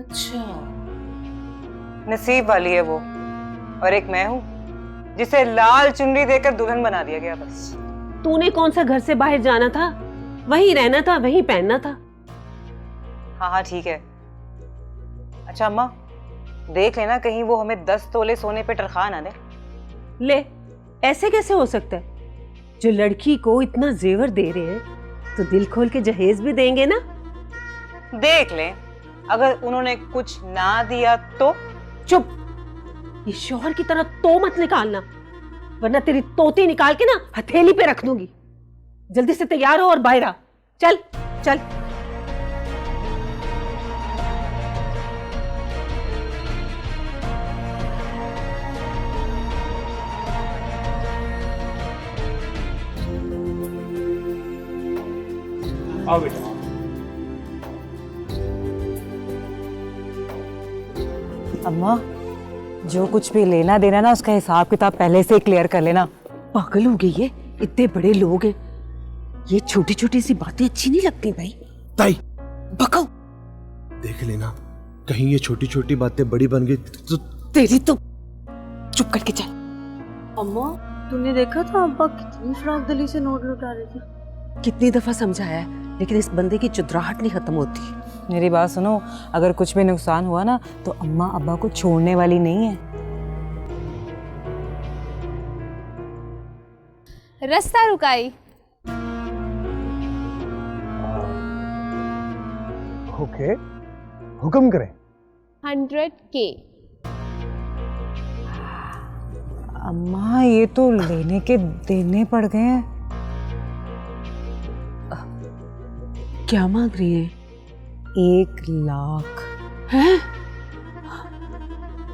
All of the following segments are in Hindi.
अच्छा, नसीब वाली है वो, और एक मैं हूँ जिसे लाल चुनरी देकर दुल्हन बना दिया गया। बस तूने कौन सा घर से बाहर जाना था, वहीं रहना था, वहीं पहनना था। हाँ हाँ ठीक है। अच्छा अम्मा, देख लेना कहीं वो हमें 10 तोले सोने पे टरखा ना दे। ले, ऐसे कैसे हो सकता है? जो लड़की को इतना जेवर दे रहे हैं तो दिल खोल के जहेज भी देंगे ना। देख ले, अगर उन्होंने कुछ ना दिया तो? चुप, ये शोहर की तरह तो मत निकालना, वरना तेरी तोती निकाल के ना हथेली पे रख दूंगी। जल्दी से तैयार हो और बाहर आ। चल चल। आओ बेटा। अम्मा, जो कुछ भी लेना देना ना उसका हिसाब किताब पहले से ही क्लियर कर लेना। पागल हो गई है, इतने बड़े लोग हैं, ये छोटी छोटी सी बातें अच्छी नहीं लगती भाई। ताई बको, देख लेना, कहीं ये छोटी छोटी बातें बड़ी बन गई तो। तेरी तो चुप करके चल। अम्मा, तूने देखा था अब्बा कितनी फ्राक दिली से नोट लुटा रहे थे। कितनी दफा समझाया है, लेकिन इस बंदे की चुदराहट नहीं खत्म होती। मेरी बात सुनो, अगर कुछ भी नुकसान हुआ ना तो अम्मा अब्बा को छोड़ने वाली नहीं है। रास्ता रुकाई। ओके, हुक्म करें। 100K। अम्मा, ये तो लेने के देने पड़ गए हैं। क्या मांग रही है? 1 लाख। हैं?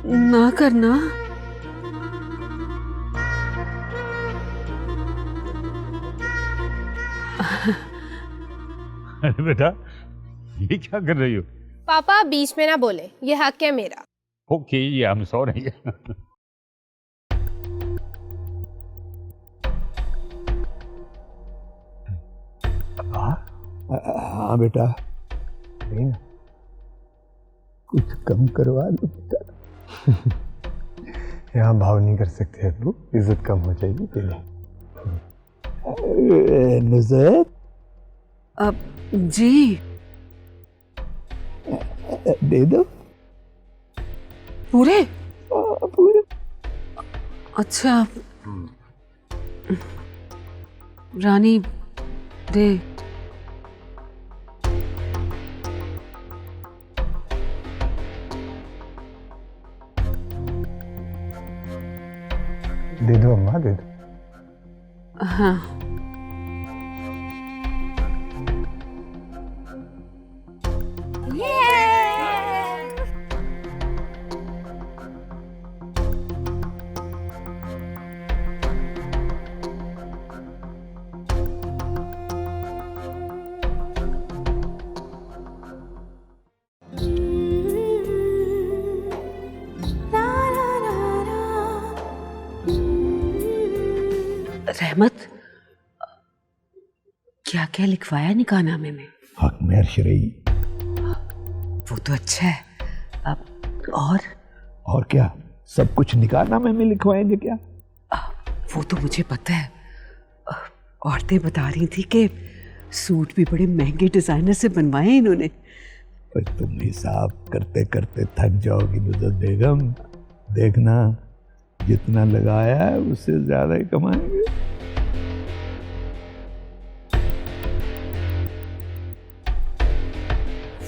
ना करना। अरे बेटा, ये क्या कर रही हो? पापा बीच में ना बोले, ये हक है मेरा। ओके, ये हम सॉरी। हाँ बेटा, नहीं, कुछ कम करवा लो बेटा। यहाँ भाव नहीं कर सकते अब्बू, इज्जत कम हो जाएगी तेरी। नुसरत, अब जी दे दो पूरे। पूरे। अच्छा रानी दे। दे दो अम्मा, दे दो। हाँ, रहमत, क्या क्या लिखवाया निकाहनामे में? हक मेहर शरई। वो तो अच्छा है। अब और क्या, सब कुछ निकाहनामे में लिखवाएंगे क्या? वो तो मुझे पता है। औरतें बता रही थी कि सूट भी बड़े महंगे डिजाइनर से बनवाए इन्होंने। पर तुम हिसाब करते करते थक जाओगी नुसरत बेगम। देखना, जितना लगाया है उससे ज्यादा ही कमाएंगे।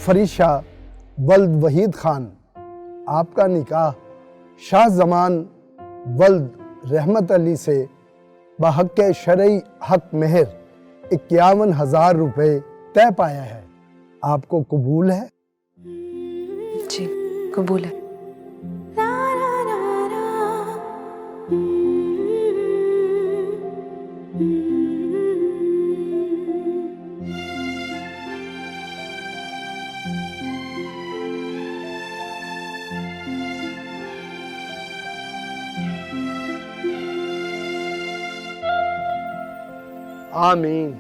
फरीद शाह वल्द वहीद खान, आपका निकाह शाह जमान वल्द रहमत अली से बहक शरई हक मेहर 51,000 रुपये तय पाया है। आपको कबूल है? जी कबूल है। आमीन।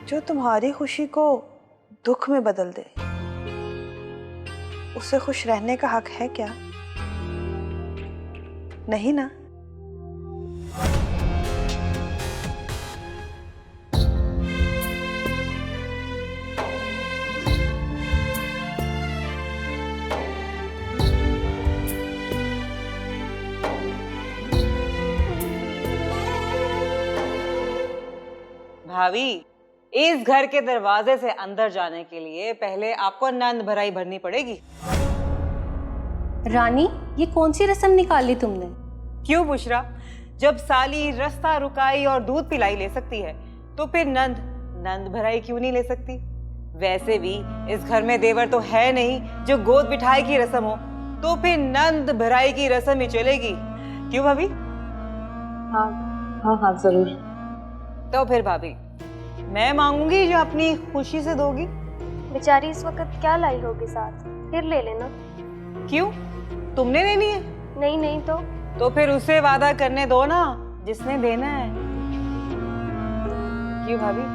जो तुम्हारी खुशी को दुख में बदल दे, उसे खुश रहने का हक है क्या? नहीं ना? भाभी, इस घर के दरवाजे से अंदर जाने के लिए पहले आपको नंद भराई भरनी पड़ेगी। रानी, ये कौन सी रस्म निकाली तुमने? क्यों बुशरा, जब साली रास्ता रुकाई और दूध पिलाई ले सकती है तो फिर नंद भराई क्यों नहीं ले सकती? वैसे भी इस घर में देवर तो है नहीं जो गोद बिठाई की रस्म हो, तो फिर नंद भराई की रस्म ही चलेगी। क्यों भाभी? हाँ हाँ हाँ जरूर। तो फिर भाभी, मैं मांगूंगी जो अपनी खुशी से दोगी। बेचारी इस वक्त क्या लाई होगी साथ, फिर ले लेना। क्यों, तुमने लेनी है? नहीं नहीं तो फिर उसे वादा करने दो ना जिसने देना है। क्यों भाभी,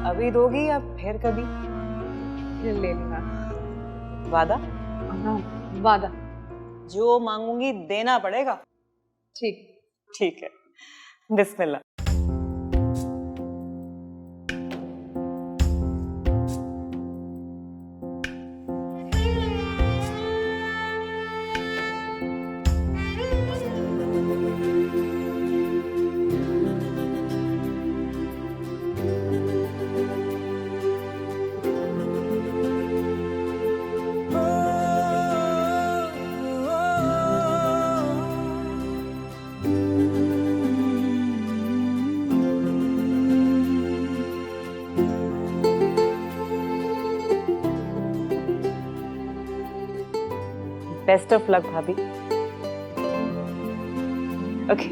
अभी दोगी या फिर कभी? फिर ले लेना। वादा? हाँ वादा। जो मांगूंगी देना पड़ेगा। ठीक। ठीक है, बिस्मिल्लाह। बेस्ट ऑफ लक भाभी। ओके,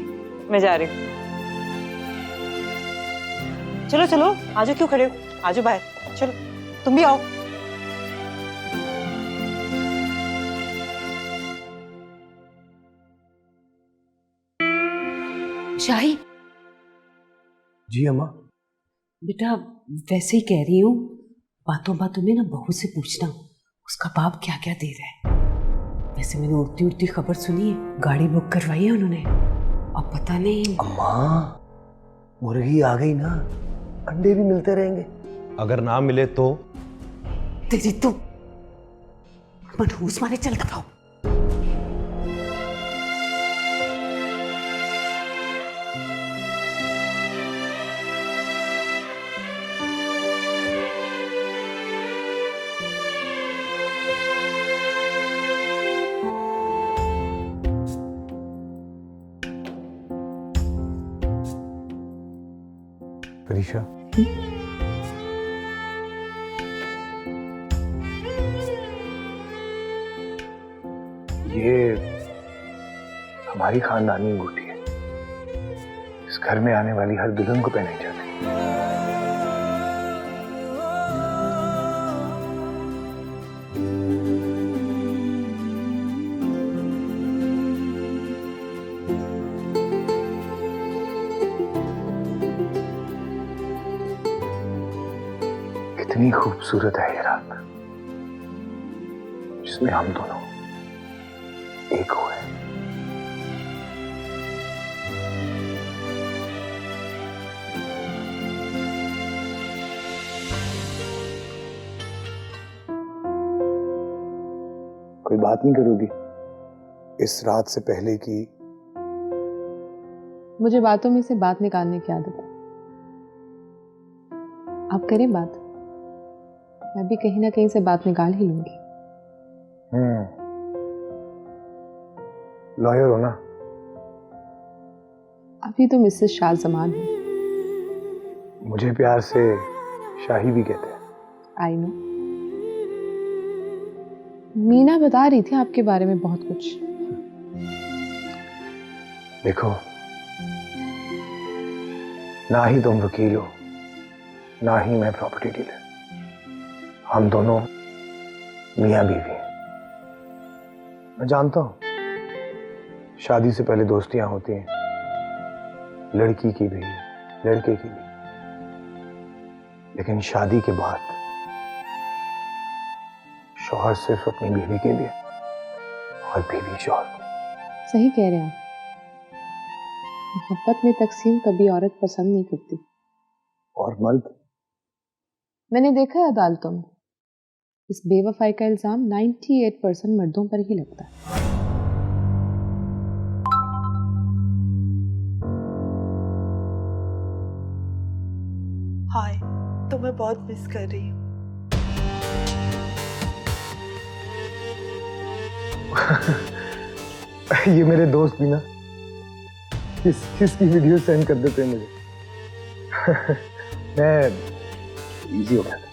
मैं जा रही हूँ। चलो चलो, आजो, क्यों खड़े हो? आजो बाहर, चलो तुम भी आओ। शाही, जी अम्मा। बेटा वैसे ही कह रही हूँ, बातों बातों में ना बहू से पूछना उसका बाप क्या क्या दे रहा है। वैसे मैंने उड़ती उड़ती खबर सुनी है, गाड़ी बुक करवाई है उन्होंने। अब पता नहीं। अम्मा, मुर्गी आ गई ना, अंडे भी मिलते रहेंगे। अगर ना मिले तो? तेरी तो मनहूस मारे चल दबाओ। परीक्षा, ये हमारी खानदानी अंगूठी है। इस घर में आने वाली हर दुल्हन को पहनाई जाती है। कितनी खूबसूरत है ये रात, जिसमें हम दोनों एक हुए। कोई बात नहीं करोगी इस रात से पहले की? मुझे बातों में से बात निकालने की आदत है। आप करें बात, मैं भी कहीं ना कहीं से बात निकाल ही लूंगी। लॉयर हो ना? अभी तो मिसेस शाह जमान है। मुझे प्यार से शाही भी कहते हैं। I know. मीना बता रही थी आपके बारे में बहुत कुछ। देखो, ना ही तुम वकील हो, ना ही मैं प्रॉपर्टी डीलर। हम दोनों मियां बीवी हैं। मैं जानता हूं शादी से पहले दोस्तियां होती हैं, लड़की की भी लड़के की भी, लेकिन शादी के बाद शौहर सिर्फ अपनी बीवी के लिए और बीवी शौहर के लिए। सही कह रहे हैं आप। मोहब्बत में तकसीम कभी औरत पसंद नहीं करती। और मर्द? मैंने देखा है अदालतों में, इस बेवफाई का इल्जाम 98% मर्दों पर ही लगता है। हाय, तो मैं बहुत मिस कर रही हूँ। ये मेरे दोस्त भी ना किसकी वीडियो सेंड कर देते हैं मुझे। मैं इजी हो गया था।